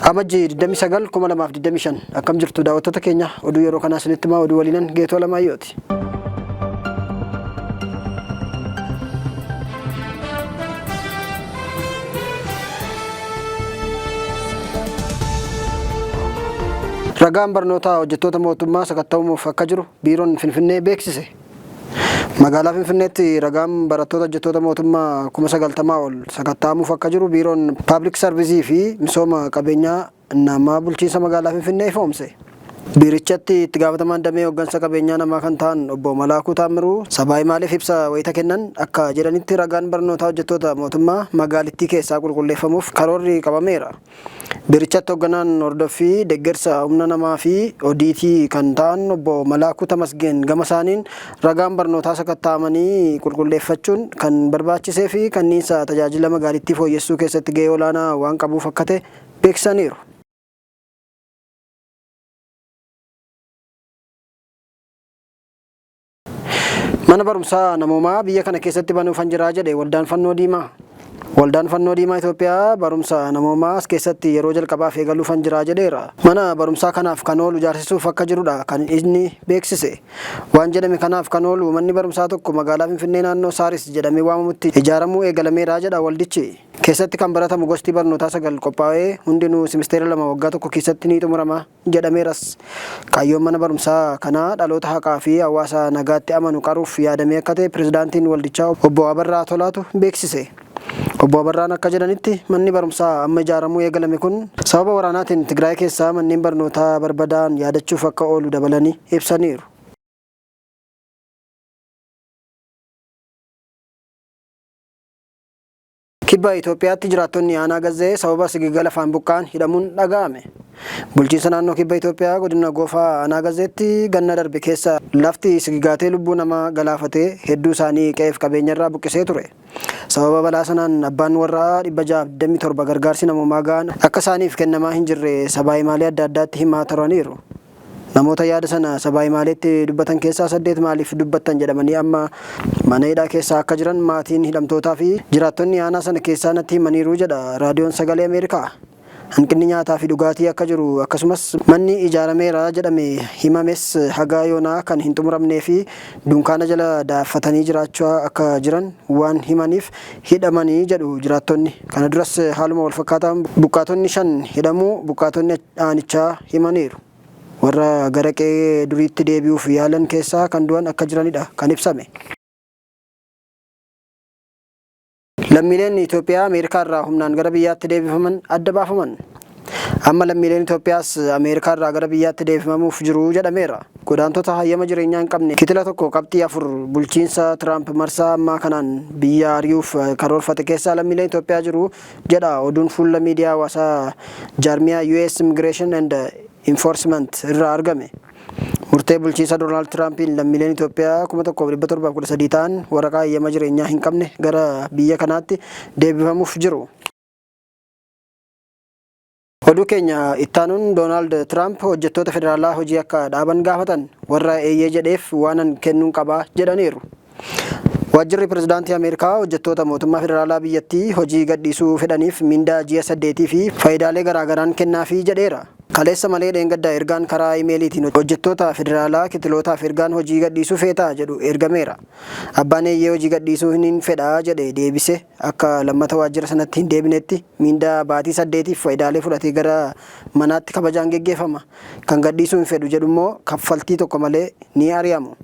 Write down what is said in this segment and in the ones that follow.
Amajjii 29 2025 akkam jirtu daawwattoota keenya oduu yeroo kana isinitti himaa oduu waliinan Geetoo Lamaayyooti. Ragaan barnootaa hojjettoota mootummaa sakatta'uuf akka jiru biiroon Finfinnee beeksise. Magaalaa Finfinneetti ragaan barattoota hojjettoota mootummaa 90,000 ol sakatta'amuuf akka jiru biiroon Public Service fi misooma qabeenyaa nama bulchiinsa magaalaa Finfinnee ifoomse. Biirichatti itti gaafatamaan damee hooggansa qabeenyaa namaa kan ta'an obbo Malaakuu Taamiruu sabaa himaaleef ibsa wayita kennan akka jedhanitti ragaan barnootaa hojjettoota mootummaa magaalittii keessaa qulqulleeffamuuf karoorri qabameera. Biirichatti hoogganaan hordoffii deeggarsa humna namaa fi odiitii kan ta'an obbo Malaakuu Tamasgeen gama isaaniin ragaan barnootaa sakatta'amanii qulqulleeffachuun kan barbaachisee fi kanniinsa tajaajila magaalittii fooyyessuu keessatti gahee olaanaa waan qabuuf akka ta'e beeksisaniiru. Mana barumsaa namoomaa biyya kana keessatti banuuf hanjiraa jedhe Waldaan Fannoo Diimaa. Waldaan Fannoo Diimaa Itoophiyaa barumsa namoomaa as keessatti yeroo jalqabaaf eegaluuf hanjiraa jedheera. Mana barumsaa kanaaf kan oolu ijaarsisuuf akka jirudha kan inni beeksise. Waan jedhame kanaaf kan oolu manni barumsaa tokko magaalaa Finfinnee naannoo Saaris jedhamee waamamutti ijaaramuu eegalameera jedha waldichi. Keessatti kan baratamu gosti barnootaa 9 qophaa'ee hundinuu simisteera 2 waggaa tokko keessatti ni xumurama jedhameeras. Kaayyoon mana barumsaa kanaa dhaloota haqaa fi hawaasa nagaatti amanu qaruuf yaadamee akka ta'e pirezidaantiin waldichaa obbo Abarraa Tolaatu beeksise. Obbo Abarraan akka jedhanitti manni barumsaa amma ijaaramuu eegalame kun sababa waraanaatiin Tigraay keessaa manneen barnootaa barbadaa'an yaadachuuf akka oolu dabalanii ibsaniiru. Kibba Itoophiyaatti jiraattonni aanaa Gazzee sababa sigigala afaan buqqaan hidhamuun dhaga'ame. Bulchiinsa naannoo Kibba Itoophiyaa godina Goofaa aanaa Gazzeetti ganna darbe keessa lafti sigigaatee lubbuu namaa galaafatee hedduu isaanii qe'eef qabeenyarraa buqqisee ture. Sababa balaa sanaan abbaan warraa 627 gargaarsi namoomaa ga'an akka isaaniif kennamaa hin jirre sabaa himaalee adda addaatti himaa turaniiru. Namoota yaada sana sabaa himaaleetti dubbatan keessaa 8 maaliif dubbattan jedhamanii amma mana hidhaa keessaa akka jiran maatiin hidhamtootaa fi jiraattonni aanaa sana keessaa natti himaniiru jedha raadiyoon sagalee Ameerikaa. Hanqinni nyaataa fi dhugaatii akka jiru akkasumas manni ijaarameera jedhame himames haga yoonaa kan hin xumuramnee fi dunkaana jala daaffatanii jiraachaa akka jiran waan himaniif hidhamanii jedhu jiraattonni. Kana duras haaluma wal fakkaataan buqqaatonni 5 hidhamuu buqqaatonni aanichaa himaniiru. Warra gara qe'ee duriitti deebi'uuf yaalan keessaa kan du'an akka jiranidha kan ibsame. Lammiileen Itoophiyaa Ameerikaa irraa humnaan gara biyyaatti deebifaman adda baafaman. Amma lammiileen Itoophiyaas Ameerikaa irraa gara biyyaatti deebifamuuf jiru jedhameera. Godaantota hayyama jireenyaa hin qabne kitila tokko qabxii 4 bulchiinsa Tiraamp marsaa ammaa kanaan biyya ari'uuf karoorfate keessaa lammiileen Itoophiyaa jiru jedha oduun fuula miidiyaa hawaasaa jaarmiyaa US Immigration and Enforcement irraa argame. Murtee bulchiinsa Doonaald Tiraampiin lammiileen Itoophiyaa 1713 ta'an waraqaa hayyama jireenyaa hin qabne gara biyya kanaatti deebifamuuf jiru. Oduu keenya ittaanuun Doonaald Tiraamp hojjettoota federaalaa hojii akka dhaaban gaafatan warra eeyyee jedheef waanan kennuun qabaa jedhaniiru. Waajjirri pirezidaantii Ameerikaa hojjettoota mootummaa federaalaa biyyattii hojii gadhiisuu fedhaniif mindaa ji'a 8 fi faayidaalee garaagaraan kennaafii jedheera. Kaleessa malee dheengaddaa ergaan karaa iimeeliitiin hojjettoota federaalaa kitilootaaf ergaan hojii gadhiisuu feetaa jedhu ergameera. Abbaan eeyyee hojii gadhiisuu hin fedhaa jedhe deebise akka lammata waajjira sanatti hin deebinetti mindaa baatii 8 fi faayidaalee fudhatee gara manaatti kabajaan geggeeffama. Kan gadhiisuu hin fedhu jedhu immoo kaffaltii tokko malee ni ari'amu.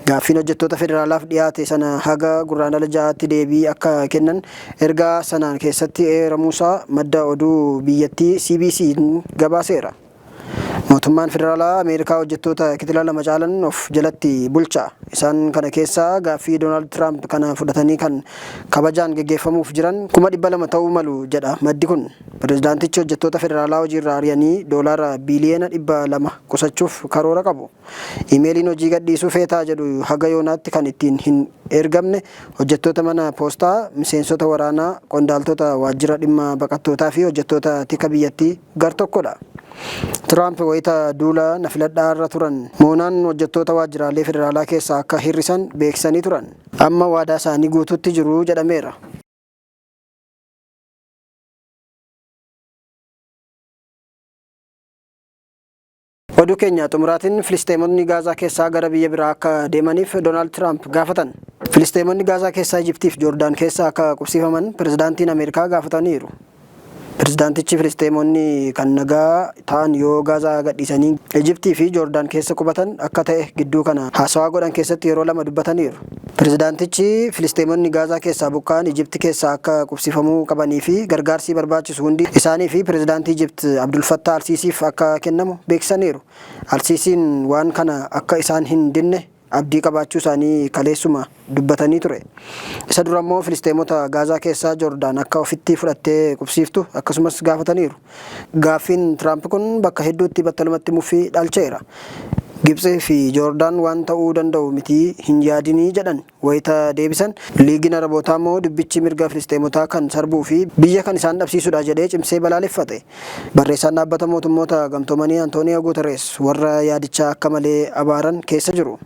Gaaffiin hojjettoota federaalaaf dhiyaate sana haga gurraandhala 6tti deebii akka kennan ergaa sanaan keessatti eeramuusaa madda oduu biyyattii CBC'n gabaaseera. Mootummaan federaalaa Ameerikaa hojjettoota kitila 2 caalan of jalatti bulcha. Isaan kana keessaa gaaffii Doonaald Tiraamp kana fudhatanii kan kabajaan geggeeffamuuf jiran 200,000 ta'uu malu jedha maddi kun. Pirezidaantichi hojjettoota federaalaa hojiirraa ari'anii doolaara biiliyoona 200 qusachuuf karoora qabu. Iimeeliin hojii gadhiisuu feetaa jedhu haga yoonaatti kan ittiin hin ergamne hojjettoota mana poostaa, miseensota waraanaa, qondaaltota waajjira dhimma baqattootaa fi hojjettoota tika biyyattii gar tokkodha. Tiraamp wayita duula na filadhaa irra turan moonaan hojjettoota waajjiraalee federaalaa keessaa akka hir'isan beeksisanii turan. Amma waadaa isaanii guutuutti jiru jedhameera. Oduu keenya xumuraatiin Filisteemonni Gaazaa keessaa gara biyya biraa akka deemaniif Doonaald Tiraamp gaafatan. Filisteemonni Gaazaa keessaa Ijiptii fi Joordaan keessaa akka qubsiifaman pirezidaantiin Ameerikaa gaafataniiru. Pirezidaantichi Filisteemonni kan nagaa ta'an yoo Gaazaa gadhiisanii Ijiptii fi Joordaan keessa qubatan akka ta'e gidduu kana haasawaa godhan keessatti yeroo lama dubbataniiru. Pirezidaantichi Filisteemonni Gaazaa keessaa buqqa'an Ijiptii keessaa akka qubsiifamuu qabanii fi gargaarsi barbaachisu hundi isaanii fi pirezidaantii Ijiptii Abdul Fattah Al-Siisiif akka kennamu beeksisaniiru. Al-Siisiin waan kana akka isaan hin dinne abdii qabaachuu isaanii kaleessuma dubbatanii ture. Isa dura immoo Filisteemota Gaazaa keessaa Joordaan akka ofitti fudhattee qubsiiftu akkasumas gaafataniiru. Gaaffiin Tiraamp kun bakka hedduutti battalumatti muffii dhalcheera. Gibxii fi Joordaan waan ta'uu danda'u miti hin yaadinii jedhan wayita deebisan. Liigiin Arabootaa immoo dubbichi mirga Filisteemotaa kan sarbuu fi biyya kan isaan dhabsiisudha jedhee cimsee balaaleffate. Barreessaan dhaabbata mootummoota gamtoomanii Antooniyo Guuterees warra yaadicha akka malee abaaran keessa jiru.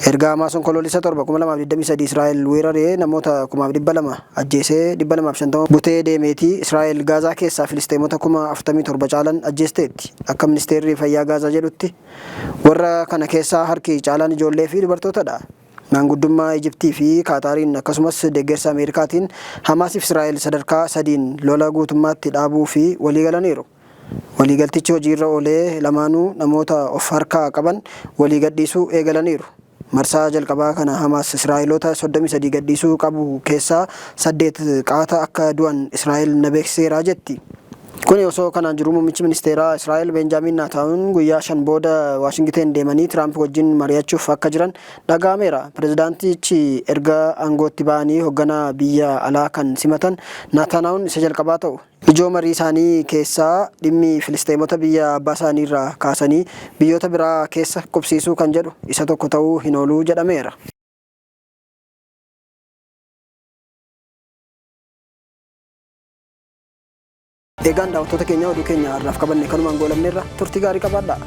Erga Hamaas Koloolessa 7 Israa'el weeraree namoota 200,000 ajjeesee 250 butee deemeetii Israa'el Gaazaa keessaa Filisteemota 47,000 caalan ajjeesteetti. Akka ministeerri fayyaa Gaazaa jedhutti warra kana keessaa harki caalaan ijoollee fi dubartootadha. Maanguddummaa Ijiptii fi Kaataariin akkasumas deeggarsa Ameerikaatiin Hamaasiif Israa'el sadarkaa sadiin lola guutummaatti dhaabuu fi walii galaniiru. Waliigaltichi hojiirra oolee lamaanuu namoota of harkaa qaban walii gadhiisuu eegalaniiru. Marsaa jalqabaa kana Hamaas Israa'eloota 33 gadhiisuu qabu keessaa 8 qaata akka du'an Israa'el na beeksiseera jetti. Kun osoo kanaan jiru muummichi ministeeraa Israa'el Benjaamin Netanyahuun guyyaa 5 booda Waashingten deemanii Tiraamp wajjin mari'achuuf akka jiran dhaga'ameera. Pirezidaantichi erga aangootti ba'anii hoogganaa biyya alaa kan simatan Netanyahuun isa jalqabaa ta'u. Ijoo marii isaanii keessaa dhimmi Filisteemota biyya abbaa isaanii irraa kaasanii biyyoota biraa keessa qubsiisuu kan jedhu isa tokko ta'uu hin oolu jedhameera. Egaan daawwattoota keenya oduu keenya har'aaf qabanne kanumaan goolabneerra turtii gaarii qabaadhaa.